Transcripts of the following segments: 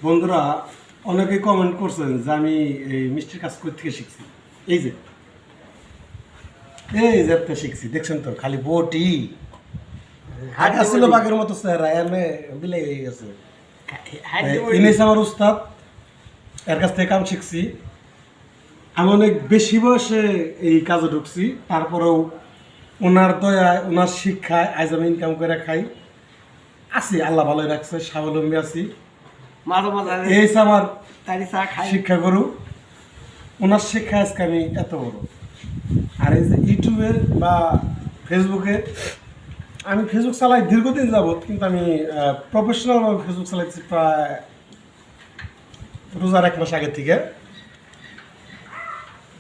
বন্ধুরা অনেকে কমেন্ট করছেন যে আমি এই মিষ্টির কাজ কই থেকে শিখছি। এই যে একটা শিখছি, দেখছেন তো, খালি বটি হাঁটা ছিল বাঘের মতো চেহারা, এনে বিলাই হয়ে গেছে। ইনিস আমার উস্তাদ, এর কাছ থেকে কাম শিখছি। আমি অনেক বেশি বয়সে এই কাজে ঢুকছি, তারপরেও ওনার দয়ায় ওনার শিক্ষায় আজ আমি ইনকাম করে খাই আছি। আল্লাহ ভালোই রাখছে, স্বাবলম্বী আছি। এই আমার শিক্ষা গুরু, ওনার শিক্ষা আজকে আমি এত বড়। আর এই যে ইউটিউবে বা ফেসবুকে, আমি ফেসবুক চালাই দীর্ঘদিন যাবৎ, কিন্তু আমি প্রফেশনালভাবে ফেসবুক চালাইছি প্রায় রোজার 1 মাস আগে থেকে।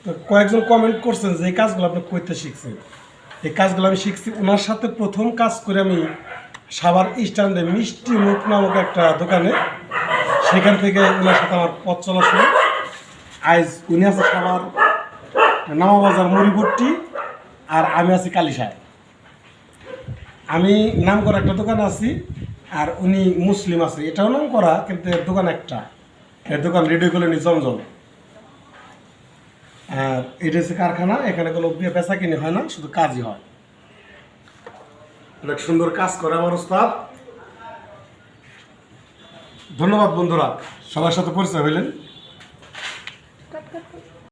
তো কয়েকজন কমেন্ট করছেন যে এই কাজগুলো আপনি করতে শিখছেন। এই কাজগুলো আমি শিখছি ওনার সাথে প্রথম কাজ করে আমি সাভার স্ট্যান্ডে মিষ্টি মুখ নামক একটা দোকানে, সেখান থেকে ওনার সাথে আমার পথ চলা শুরু। আজ উনি আছে সাভার নামাবাজার মুড়িভট্টি, আর আমি আছি কালিসায়। আমি নাম করা একটা দোকানে আছি, আর উনি মুসলিম আছে, এটাও নাম করা, কিন্তু এর দোকান একটা, এর দোকান রেডিও কলোনি জমজম। আর এটা হচ্ছে কারখানা, এখানে কোনো বেচা কিনে হয় না, শুধু কাজই হয়। অনেক সুন্দর কাজ করে আমার উস্তাদ। ধন্যবাদ বন্ধুরা, সবার সাথে পরিচয় হইলেন।